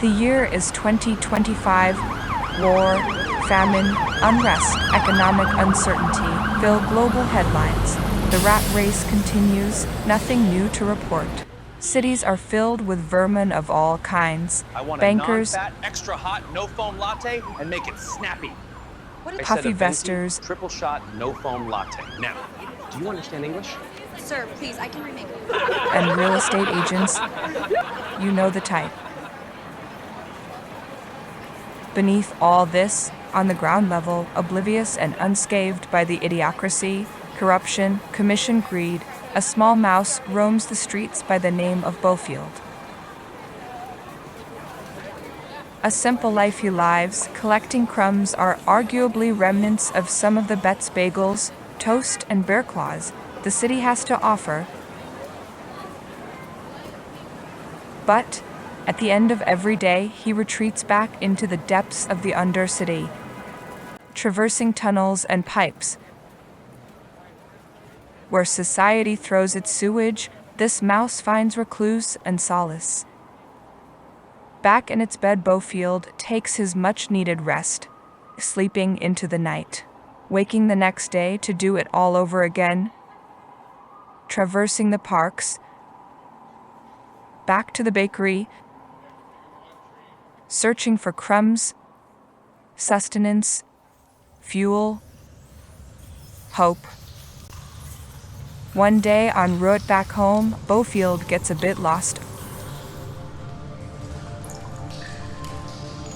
The year is 2025. War, famine, unrest, economic uncertainty fill global headlines. The rat race continues, nothing new to report. Cities are filled with vermin of all kinds. I want Bankers, a non-fat, extra hot, no foam latte and make it snappy. puffy vesters, triple shot, no foam latte. Now, do you understand English? Sir, please, I can remake it. and real estate agents. You know the type. Beneath all this, on the ground level, oblivious and unscathed by the idiocracy, corruption, commission greed, a small mouse roams the streets by the name of Bofield. A simple life he lives, collecting crumbs are arguably remnants of some of the Bet's bagels, toast, and bear claws the city has to offer. But at the end of every day, he retreats back into the depths of the undercity, traversing tunnels and pipes. Where society throws its sewage, this mouse finds recluse and solace. Back in its bed, Bofield takes his much-needed rest, sleeping into the night, waking the next day to do it all over again, traversing the parks, back to the bakery, searching for crumbs, sustenance, fuel, hope. One day, en route back home, Bofield gets a bit lost,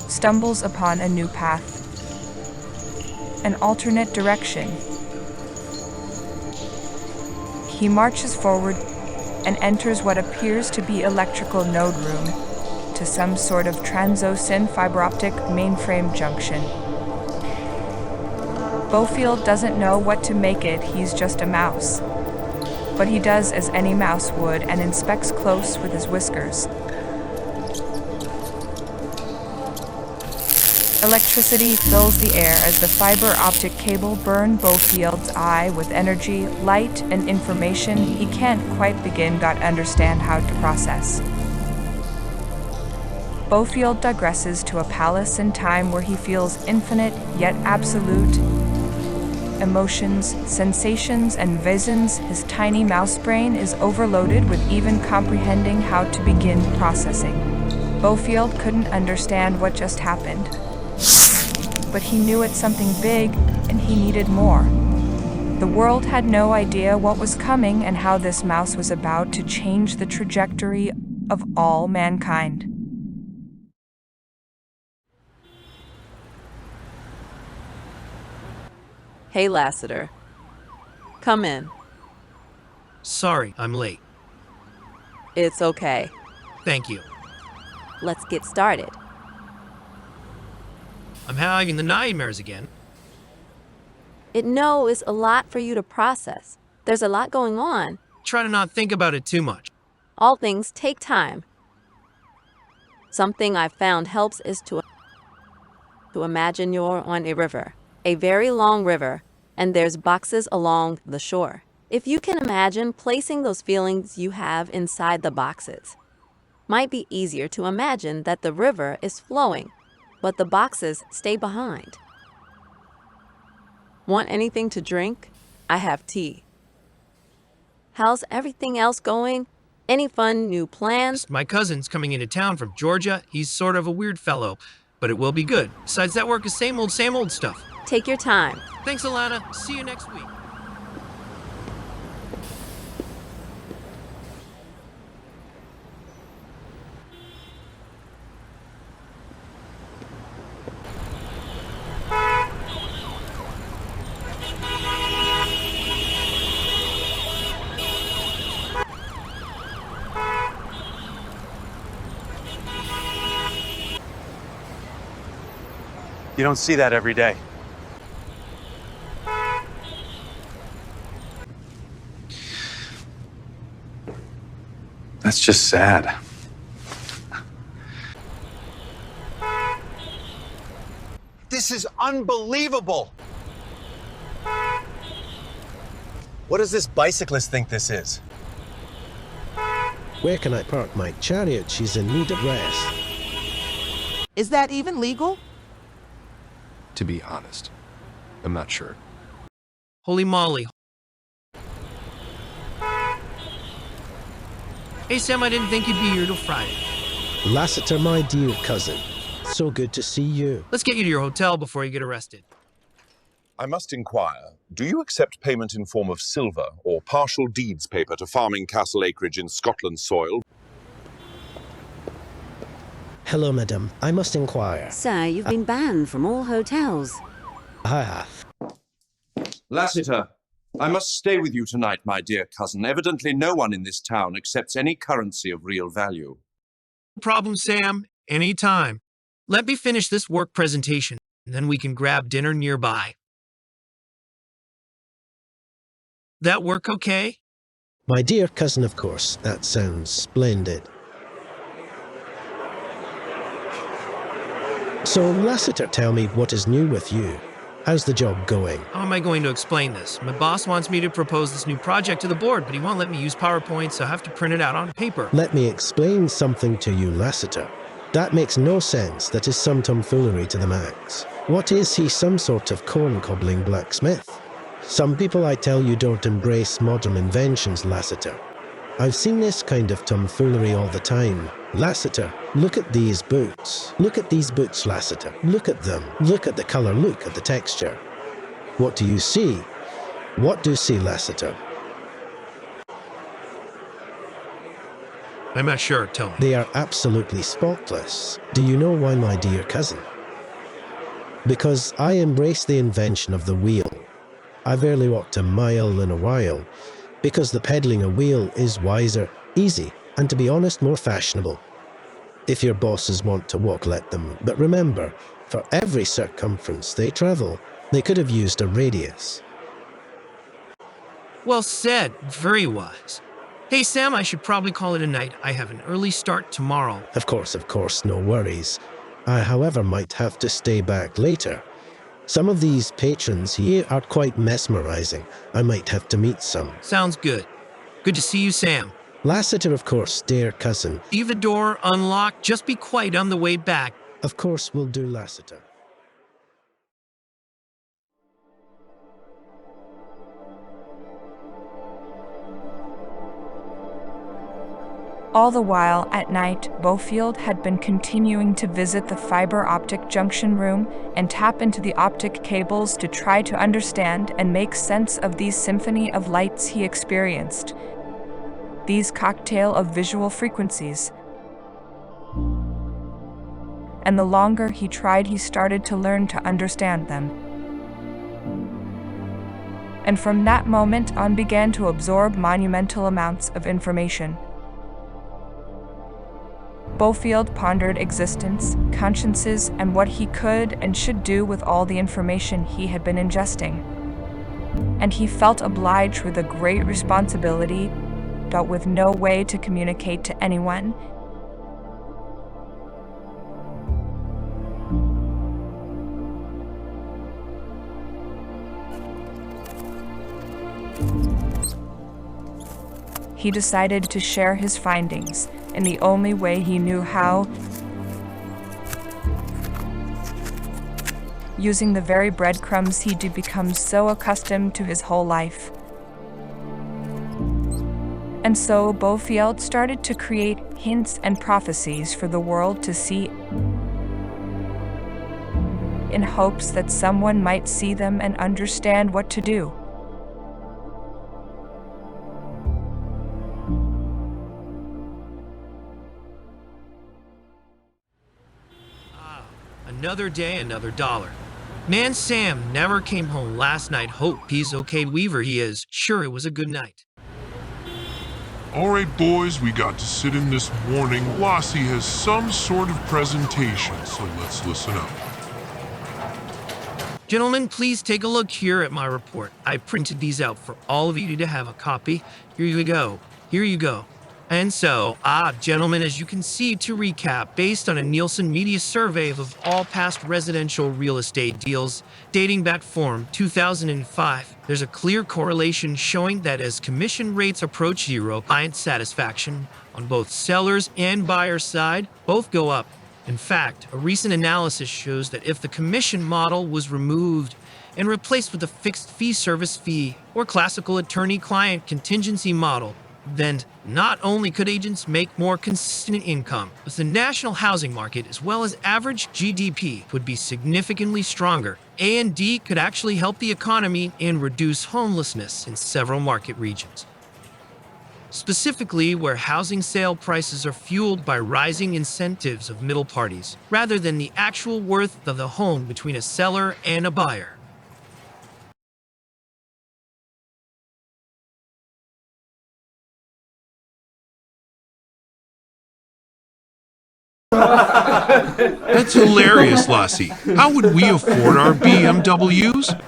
stumbles upon a new path, an alternate direction. He marches forward and enters what appears to be electrical node room, to some sort of transocean fiber optic mainframe junction. Bofield doesn't know what to make it, he's just a mouse. But he does as any mouse would and inspects close with his whiskers. Electricity fills the air as the fiber optic cable burns Bofield's eye with energy, light, and information he can't quite begin to understand how to process. Bofield digresses to a palace in time where he feels infinite yet absolute emotions, sensations, and visions. His tiny mouse brain is overloaded with even comprehending how to begin processing. Bofield couldn't understand what just happened, but he knew it's something big and he needed more. The world had no idea what was coming and how this mouse was about to change the trajectory of all mankind. Hey, Lassiter. Come in. Sorry, I'm late. It's okay. Thank you. Let's get started. I'm having the nightmares again. It is a lot for you to process. There's a lot going on. Try to not think about it too much. All things take time. Something I've found helps is to imagine you're on a river, a very long river, and there's boxes along the shore. If you can imagine placing those feelings you have inside the boxes, might be easier to imagine that the river is flowing, but the boxes stay behind. Want anything to drink? I have tea. How's everything else going? Any fun new plans? My cousin's coming into town from Georgia. He's sort of a weird fellow, but it will be good. Besides, that work is same old stuff. Take your time. Thanks, Alana. See you next week. You don't see that every day. That's just sad. This is unbelievable. What does this bicyclist think this is? Where can I park my chariot? She's in need of rest. Is that even legal? To be honest, I'm not sure. Holy moly. Hey Sam, I didn't think you'd be here till Friday. Lassiter, my dear cousin. So good to see you. Let's get you to your hotel before you get arrested. I must inquire, do you accept payment in form of silver or partial deeds paper to farming castle acreage in Scotland soil? Hello, madam. I must inquire. Sir, you've been banned from all hotels. I have. Lassiter, I must stay with you tonight, my dear cousin. Evidently no one in this town accepts any currency of real value. No problem, Sam. Anytime. Let me finish this work presentation, and then we can grab dinner nearby. That work okay? My dear cousin, of course. That sounds splendid. So, Lassiter, tell me what is new with you. How's the job going? How am I going to explain this? My boss wants me to propose this new project to the board, but he won't let me use PowerPoint, so I have to print it out on paper. Let me explain something to you, Lassiter. That makes no sense. That is some tomfoolery to the max. What is he, some sort of corn-cobbling blacksmith? Some people, I tell you, don't embrace modern inventions, Lassiter. I've seen this kind of tomfoolery all the time. Lassiter, look at these boots. Look at these boots, Lassiter. Look at them. Look at the color. Look at the texture. What do you see? What do you see, Lassiter? I'm not sure, tell me. They are absolutely spotless. Do you know why, my dear cousin? Because I embrace the invention of the wheel. I've barely walked a mile in a while, because the peddling a wheel is wiser, easy, and to be honest, more fashionable. If your bosses want to walk, let them. But remember, for every circumference they travel, they could have used a radius. Well said. Very wise. Hey, Sam, I should probably call it a night. I have an early start tomorrow. Of course, no worries. I, however, might have to stay back later. Some of these patrons here are quite mesmerizing. I might have to meet some. Sounds good. Good to see you, Sam. Lassiter, of course, dear cousin. Leave the door unlocked. Just be quiet on the way back. Of course, we'll do, Lassiter. All the while, at night, Bofield had been continuing to visit the fiber optic junction room and tap into the optic cables to try to understand and make sense of these symphony of lights he experienced. These cocktail of visual frequencies. And the longer he tried, he started to learn to understand them. And from that moment on began to absorb monumental amounts of information. Bofield pondered existence, consciences, and what he could and should do with all the information he had been ingesting. And he felt obliged with a great responsibility, but with no way to communicate to anyone. He decided to share his findings in the only way he knew how, using the very breadcrumbs he'd become so accustomed to his whole life. And so Bofield started to create hints and prophecies for the world to see, in hopes that someone might see them and understand what to do. Another day, another dollar. Man, Sam never came home last night. Hope he's okay. Weaver he is. Sure, it was a good night. All right, boys, we got to sit in this morning. Lassie has some sort of presentation, so let's listen up. Gentlemen, please take a look here at my report. I printed these out for all of you to have a copy. Here you go. Here you go. And so, gentlemen, as you can see, to recap, based on a Nielsen media survey of all past residential real estate deals dating back from 2005, there's a clear correlation showing that as commission rates approach zero, client satisfaction on both sellers and buyers side both go up. In fact, a recent analysis shows that if the commission model was removed and replaced with a fixed fee service fee or classical attorney-client contingency model, then not only could agents make more consistent income, but the national housing market as well as average GDP would be significantly stronger. A&D could actually help the economy and reduce homelessness in several market regions. Specifically where housing sale prices are fueled by rising incentives of middle parties, rather than the actual worth of the home between a seller and a buyer. That's hilarious, Lassie. How would we afford our BMWs?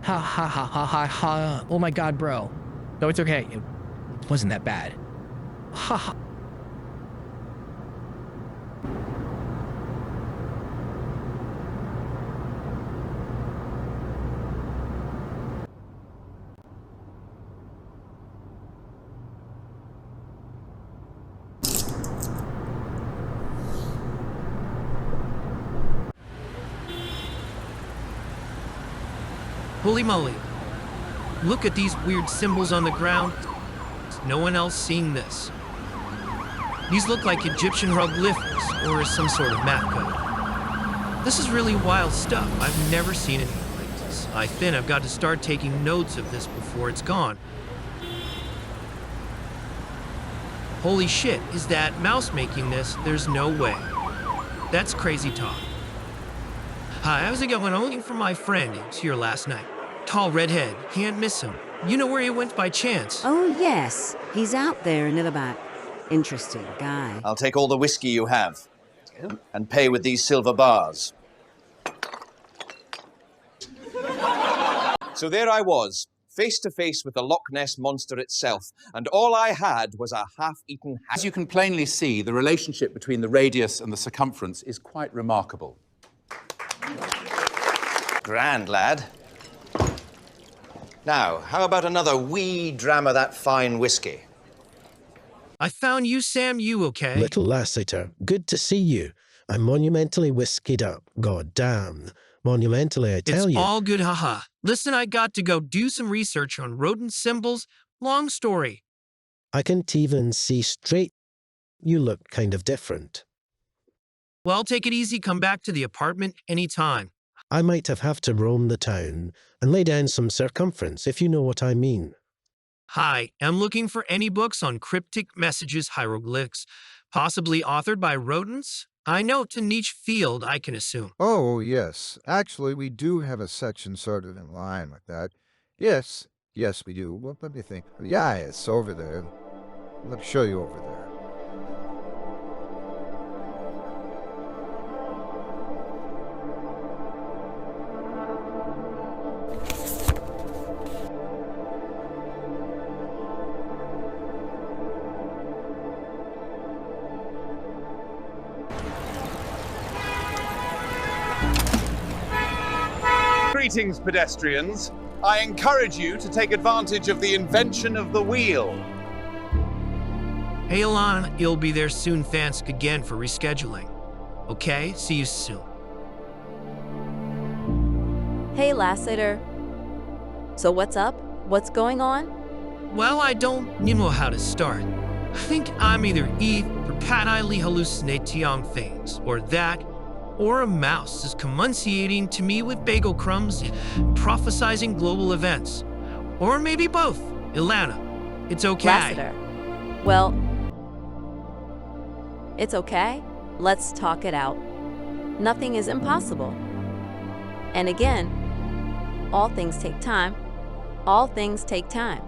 Ha ha ha ha ha ha. Oh my god, bro. No, it's okay. It wasn't that bad. Ha ha. Holy moly. Look at these weird symbols on the ground. No one else seeing this. These look like Egyptian hieroglyphics or some sort of math code. This is really wild stuff. I've never seen anything like this. I think I've got to start taking notes of this before it's gone. Holy shit, is that mouse making this? There's no way. That's crazy talk. Hi, how's it going? I'm looking for my friend. He was here last night. Tall redhead. Can't miss him. You know where he went by chance? Oh, yes. He's out there in Nillabat. Interesting guy. I'll take all the whiskey you have and pay with these silver bars. So there I was, face to face with the Loch Ness Monster itself, and all I had was a half-eaten hat. As you can plainly see, the relationship between the radius and the circumference is quite remarkable. Grand, lad. Now, how about another wee dram of that fine whiskey? I found you, Sam. You okay? Little Lassiter, good to see you. I'm monumentally whiskied up. God damn. Monumentally, I tell you. It's all good, haha. Listen, I got to go do some research on rodent symbols. Long story. I can't even see straight. You look kind of different. Well, take it easy. Come back to the apartment anytime. I might have to roam the town and lay down some circumference, if you know what I mean. Hi, I'm looking for any books on cryptic messages hieroglyphs, possibly authored by rodents. I know it's a niche field, I can assume. Oh, yes. Actually, we do have a section sort of in line with that. Yes, we do. Well, let me think. Yeah, it's over there. Let me show you over there. Greetings, pedestrians. I encourage you to take advantage of the invention of the wheel. Hey, Alana, you'll be there soon. Thanks again for rescheduling. Okay, see you soon. Hey, Lassiter. So what's up? What's going on? Well, I don't know how to start. I think I'm either Eve perpetually hallucinating things, or that, or a mouse is communicating to me with bagel crumbs, prophesizing global events. Or maybe both. Ilana, it's okay. Lassiter. Well, it's okay. Let's talk it out. Nothing is impossible. And again, all things take time. All things take time.